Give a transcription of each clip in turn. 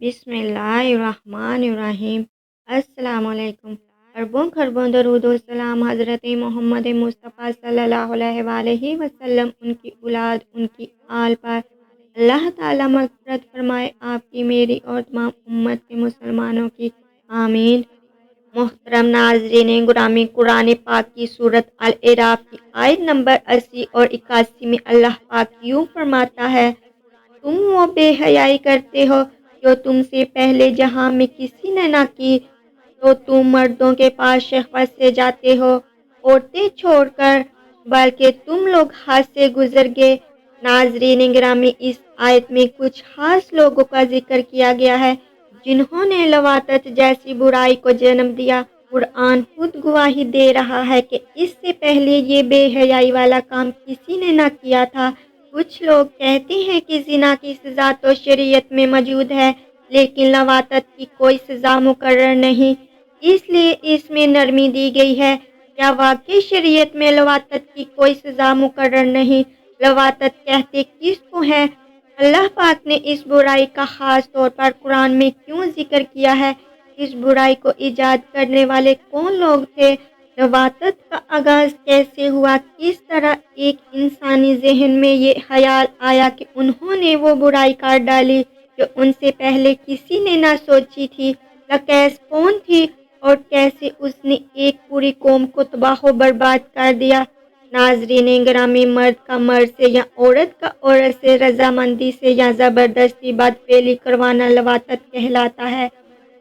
بسم اللہ الرحمن الرحیم۔ السلام علیکم۔ اربوں خربوں درود و سلام حضرت محمد مصطفیٰ صلی اللہ علیہ وآلہ وسلم، ان کی اولاد، ان کی آل پر اللہ تعالیٰ مغفرت فرمائے، آپ کی، میری اور تمام امت کے مسلمانوں کی، آمین۔ محترم ناظرین گرامی، قرآن پاک کی سورۃ الاعراف کی آیت نمبر 80 اور 81 میں اللہ پاک یوں فرماتا ہے: تم وہ بے حیائی کرتے ہو جو تم سے پہلے جہاں میں کسی نے نہ کی، تو تم مردوں کے پاس شہوت سے جاتے ہو، عورتیں چھوڑ کر، بلکہ تم لوگ حد سے گزر گئے۔ ناظرین گرامی، اس آیت میں کچھ خاص لوگوں کا ذکر کیا گیا ہے جنہوں نے لواطت جیسی برائی کو جنم دیا۔ قرآن خود گواہی دے رہا ہے کہ اس سے پہلے یہ بے حیائی والا کام کسی نے نہ کیا تھا۔ کچھ لوگ کہتے ہیں کہ زنا کی سزا تو شریعت میں موجود ہے، لیکن لواطت کی کوئی سزا مقرر نہیں، اس لیے اس میں نرمی دی گئی ہے۔ کیا واقعی شریعت میں لواطت کی کوئی سزا مقرر نہیں؟ لواطت کہتے کس کو ہیں؟ اللہ پاک نے اس برائی کا خاص طور پر قرآن میں کیوں ذکر کیا ہے؟ اس برائی کو ایجاد کرنے والے کون لوگ تھے؟ لواطت کا آغاز کیسے ہوا؟ کس طرح ایک انسانی ذہن میں یہ خیال آیا کہ انہوں نے وہ برائی کر ڈالی جو ان سے پہلے کسی نے نہ سوچی تھی؟ لکیس کون تھی اور کیسے اس نے ایک پوری قوم کو تباہ و برباد کر دیا؟ ناظرین گرامی، مرد کا مرد سے یا عورت کا عورت سے رضامندی سے یا زبردستی بدفعلی کروانا لواطت کہلاتا ہے۔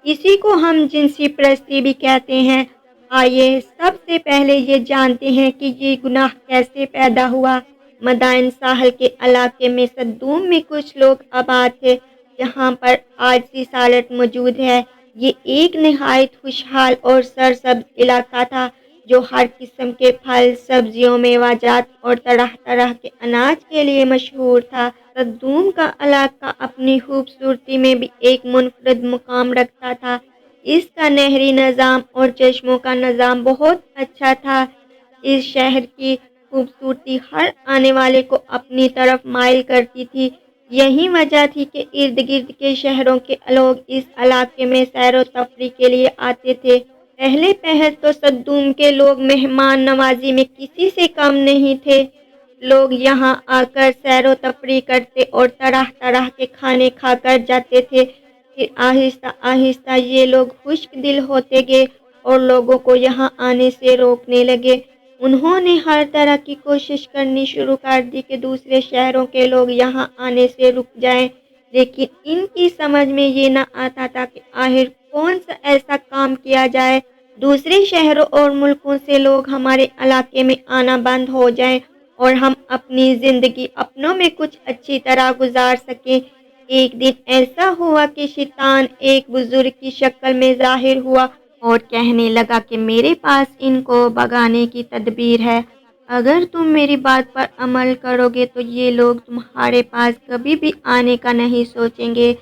اسی کو ہم جنسی پرستی بھی کہتے ہیں۔ آئیے سب سے پہلے یہ جانتے ہیں کہ یہ گناہ کیسے پیدا ہوا۔ مدائن ساحل کے علاقے میں صدوم میں کچھ لوگ آباد تھے جہاں پر آج سی سالٹ موجود ہے۔ یہ ایک نہایت خوشحال اور سرسبز علاقہ تھا جو ہر قسم کے پھل، سبزیوں، میوہ جات اور طرح طرح کے اناج کے لیے مشہور تھا۔ صدوم کا علاقہ اپنی خوبصورتی میں بھی ایک منفرد مقام رکھتا تھا۔ اس کا نہری نظام اور چشموں کا نظام بہت اچھا تھا۔ اس شہر کی خوبصورتی ہر آنے والے کو اپنی طرف مائل کرتی تھی۔ یہی وجہ تھی کہ ارد گرد کے شہروں کے لوگ اس علاقے میں سیر و تفریح کے لیے آتے تھے۔ پہلے پہل تو صدوم کے لوگ مہمان نوازی میں کسی سے کم نہیں تھے۔ لوگ یہاں آ کر سیر و تفریح کرتے اور طرح طرح کے کھانے کھا کر جاتے تھے۔ پھر آہستہ آہستہ یہ لوگ خشک دل ہوتے گئے اور لوگوں کو یہاں آنے سے روکنے لگے۔ انہوں نے ہر طرح کی کوشش کرنی شروع کر دی کہ دوسرے شہروں کے لوگ یہاں آنے سے رک جائیں، لیکن ان کی سمجھ میں یہ نہ آتا تھا کہ آخر کون سا ایسا کام کیا جائے دوسرے شہروں اور ملکوں سے لوگ ہمارے علاقے میں آنا بند ہو جائیں اور ہم اپنی زندگی اپنوں میں کچھ اچھی طرح گزار سکیں۔ ایک دن ایسا ہوا کہ شیطان ایک بزرگ کی شکل میں ظاہر ہوا اور کہنے لگا کہ میرے پاس ان کو بھگانے کی تدبیر ہے۔ اگر تم میری بات پر عمل کرو گے تو یہ لوگ تمہارے پاس کبھی بھی آنے کا نہیں سوچیں گے۔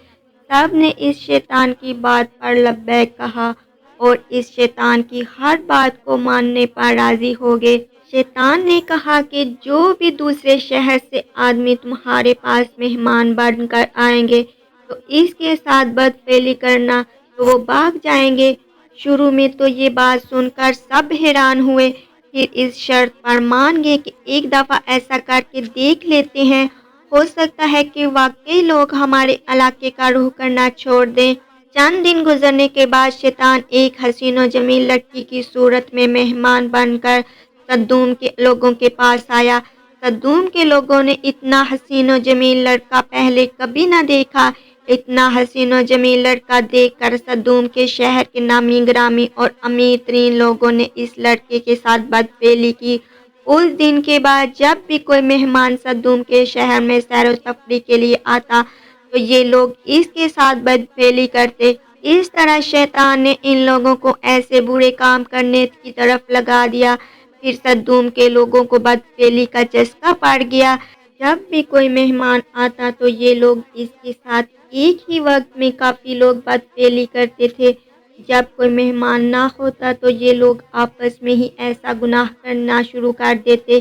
سب نے اس شیطان کی بات پر لبیک کہا اور اس شیطان کی ہر بات کو ماننے پر راضی ہو گئے۔ شیطان نے کہا کہ جو بھی دوسرے شہر سے آدمی تمہارے پاس مہمان بن کر آئیں گے تو اس کے ساتھ بدفعلی کرنا تو وہ بھاگ جائیں گے۔ شروع میں تو یہ بات سن کر سب حیران ہوئے، پھر اس شرط پر مان گئے کہ ایک دفعہ ایسا کر کے دیکھ لیتے ہیں، ہو سکتا ہے کہ واقعی لوگ ہمارے علاقے کا رخ کرنا چھوڑ دیں۔ چند دن گزرنے کے بعد شیطان ایک حسین و جمیل لڑکی کی صورت میں مہمان بن کر صدوم کے لوگوں کے پاس آیا۔ صدوم کے لوگوں نے اتنا حسین و جمیل لڑکا پہلے کبھی نہ دیکھا۔ اتنا حسین و جمیل لڑکا دیکھ کر صدوم کے شہر کے نامی گرامی اور امیر ترین لوگوں نے اس لڑکے کے ساتھ بدفعلی کی۔ اس دن کے بعد جب بھی کوئی مہمان صدوم کے شہر میں سیر و تفریح کے لیے آتا تو یہ لوگ اس کے ساتھ بدفعلی کرتے۔ اس طرح شیطان نے ان لوگوں کو ایسے برے کام کرنے کی طرف لگا دیا۔ پھر صدوم کے لوگوں کو بدفعلی کا چسکا پڑ گیا۔ جب بھی کوئی مہمان آتا تو یہ لوگ اس کے ساتھ ایک ہی وقت میں کافی لوگ بدفعلی کرتے تھے۔ جب کوئی مہمان نہ ہوتا تو یہ لوگ آپس میں ہی ایسا گناہ کرنا شروع کر دیتے۔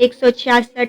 166।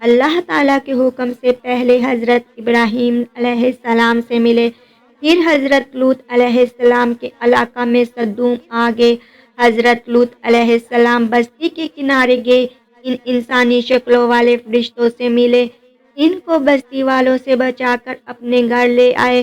اللہ تعالیٰ کے حکم سے پہلے حضرت ابراہیم علیہ السلام سے ملے، پھر حضرت لوط علیہ السلام کے علاقہ میں صدوم آ گئے۔ حضرت لوط علیہ السلام بستی کے کنارے گئے، ان انسانی شکلوں والے فرشتوں سے ملے، ان کو بستی والوں سے بچا کر اپنے گھر لے آئے۔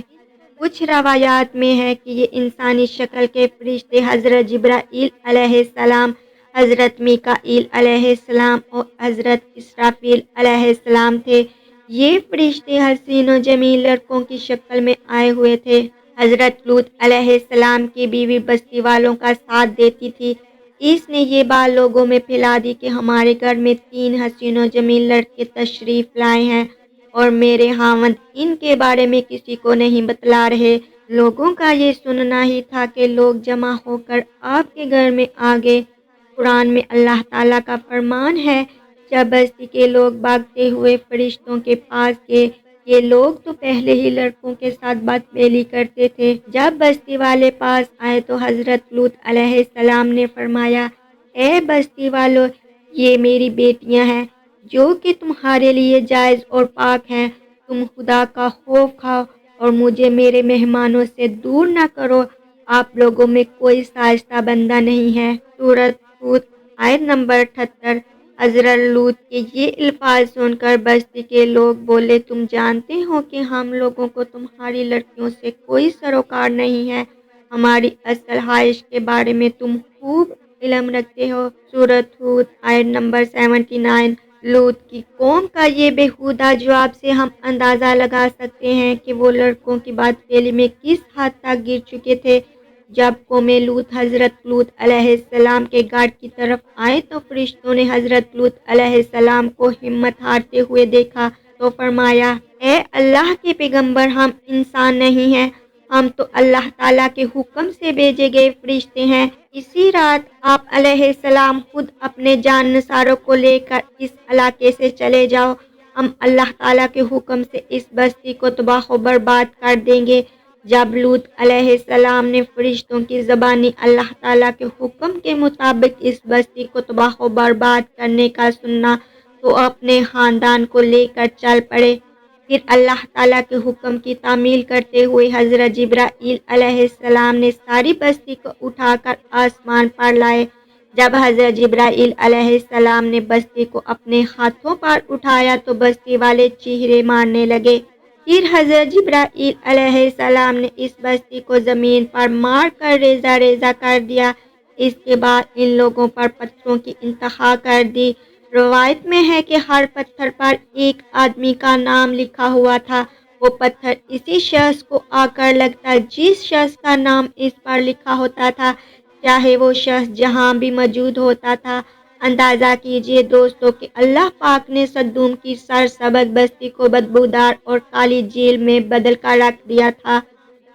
کچھ روایات میں ہے کہ یہ انسانی شکل کے فرشتے حضرت جبرائیل علیہ السلام، حضرت میکائیل علیہ السلام اور حضرت اسرافیل علیہ السلام تھے۔ یہ فرشتے حسین و جمیل لڑکوں کی شکل میں آئے ہوئے تھے۔ حضرت لوط علیہ السلام کی بیوی بستی والوں کا ساتھ دیتی تھی۔ اس نے یہ بات لوگوں میں پھیلا دی کہ ہمارے گھر میں 3 حسین و جمیل لڑکے تشریف لائے ہیں اور میرے خاوند ان کے بارے میں کسی کو نہیں بتلا رہے۔ لوگوں کا یہ سننا ہی تھا کہ لوگ جمع ہو کر آپ کے گھر میں آ گئے۔ قرآن میں اللہ تعالیٰ کا فرمان ہے، جب بستی کے لوگ بھاگتے ہوئے فرشتوں کے پاس گئے، یہ لوگ تو پہلے ہی لڑکوں کے ساتھ بات پھیلی کرتے تھے۔ جب بستی والے پاس آئے تو حضرت لوط علیہ السلام نے فرمایا، اے بستی والو، یہ میری بیٹیاں ہیں جو کہ تمہارے لیے جائز اور پاک ہیں۔ تم خدا کا خوف کھاؤ اور مجھے میرے مہمانوں سے دور نہ کرو۔ آپ لوگوں میں کوئی شائستہ بندہ نہیں ہے۔ سورۃ ہود آیت نمبر 78۔ حضرت لوط کے یہ الفاظ سن کر بستی کے لوگ بولے، تم جانتے ہو کہ ہم لوگوں کو تمہاری لڑکیوں سے کوئی سروکار نہیں ہے، ہماری اصل خواہش کے بارے میں تم خوب علم رکھتے ہو۔ سورۃ ہود آیت نمبر 79۔ لوط کی قوم کا یہ بیہودہ جواب سے ہم اندازہ لگا سکتے ہیں کہ وہ لڑکوں کی بات پھیلی میں کس حد تک گر چکے تھے۔ جب قوم لوط حضرت لوط علیہ السلام کے گھر کی طرف آئے تو فرشتوں نے حضرت لوط علیہ السلام کو ہمت ہارتے ہوئے دیکھا تو فرمایا، اے اللہ کے پیغمبر، ہم انسان نہیں ہیں، ہم تو اللہ تعالیٰ کے حکم سے بھیجے گئے فرشتے ہیں۔ اسی رات آپ علیہ السلام خود اپنے جان نثاروں کو لے کر اس علاقے سے چلے جاؤ، ہم اللہ تعالیٰ کے حکم سے اس بستی کو تباہ و برباد کر دیں گے۔ جب لوط علیہ السلام نے فرشتوں کی زبانی اللہ تعالیٰ کے حکم کے مطابق اس بستی کو تباہ و برباد کرنے کا سنا تو اپنے خاندان کو لے کر چل پڑے۔ پھر اللہ تعالیٰ کے حکم کی تعمیل کرتے ہوئے حضرت جبرائیل علیہ السلام نے ساری بستی کو اٹھا کر آسمان پر لائے۔ جب حضرت جبرائیل علیہ السلام نے بستی کو اپنے ہاتھوں پر اٹھایا تو بستی والے چیخیں مارنے لگے۔ پھر حضرت جبرائیل علیہ السلام نے اس بستی کو زمین پر مار کر ریزہ ریزہ کر دیا۔ اس کے بعد ان لوگوں پر پتھروں کی انتہا کر دی۔ روایت میں ہے کہ ہر پتھر پر ایک آدمی کا نام لکھا ہوا تھا۔ وہ پتھر اسی شخص کو آ کر لگتا جس شخص کا نام اس پر لکھا ہوتا تھا، چاہے وہ شخص جہاں بھی موجود ہوتا تھا۔ اندازہ کیجئے دوستو کہ اللہ پاک نے صدوم کی سرسبز بستی کو بدبودار اور کالی جھیل میں بدل کر رکھ دیا تھا،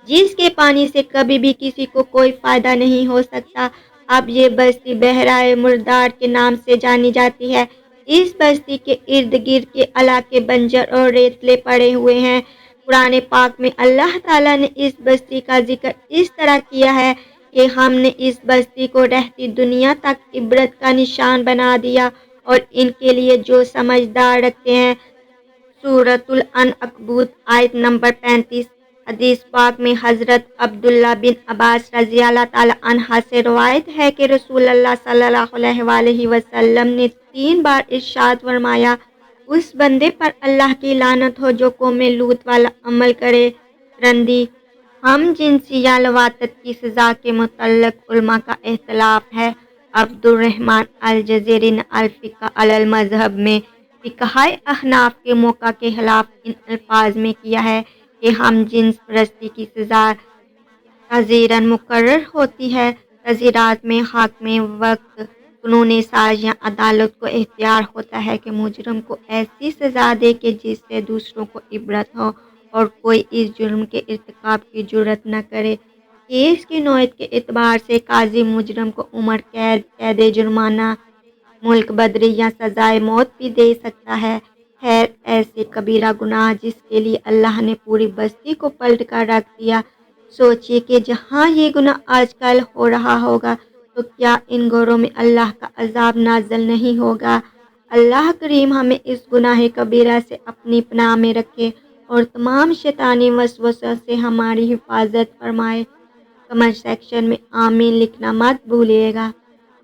جس کے پانی سے کبھی بھی کسی کو کوئی فائدہ نہیں ہو سکتا۔ اب یہ بستی بحیرہ مردار کے نام سے جانی جاتی ہے۔ اس بستی کے ارد گرد کے علاقے بنجر اور ریتلے پڑے ہوئے ہیں۔ قرآن پاک میں اللہ تعالیٰ نے اس بستی کا ذکر اس طرح کیا ہے کہ ہم نے اس بستی کو رہتی دنیا تک عبرت کا نشان بنا دیا اور ان کے لیے جو سمجھدار رکھتے ہیں۔ سورۃ العنکبوت آیت نمبر 35۔ حدیث پاک میں حضرت عبداللہ بن عباس رضی اللہ تعالیٰ عنہ سے روایت ہے کہ رسول اللہ صلی اللہ علیہ وسلم نے 3 بار ارشاد فرمایا، اس بندے پر اللہ کی لعنت ہو جو قوم لوط والا عمل کرے۔ رندی ہم جنسی یا لواطت کی سزا کے متعلق علماء کا اختلاف ہے۔ عبد الرحمن الجزیری نے الفقہ علی المذہب میں فقہ احناف کے موقع کے خلاف ان الفاظ میں کیا ہے کہ ہم جنس پرستی کی سزا تعزیراً مقرر ہوتی ہے۔ تعزیرات میں حاکم وقت، قانون ساز یا عدالت کو اختیار ہوتا ہے کہ مجرم کو ایسی سزا دے کہ جس سے دوسروں کو عبرت ہو اور کوئی اس جرم کے ارتکاب کی جرات نہ کرے۔ کیس کی نوعیت کے اعتبار سے قاضی مجرم کو عمر قید، قید جرمانہ، ملک بدری یا سزائے موت بھی دے سکتا ہے۔ خیر ایسے کبیرہ گناہ جس کے لیے اللہ نے پوری بستی کو پلٹ کر رکھ دیا، سوچئے کہ جہاں یہ گناہ آج کل ہو رہا ہوگا تو کیا ان گھروں میں اللہ کا عذاب نازل نہیں ہوگا۔ اللہ کریم ہمیں اس گناہ کبیرہ سے اپنی پناہ میں رکھے اور تمام شیطانی وسوسوں سے ہماری حفاظت فرمائے۔ کمنٹ سیکشن میں آمین لکھنا مت بھولیے گا۔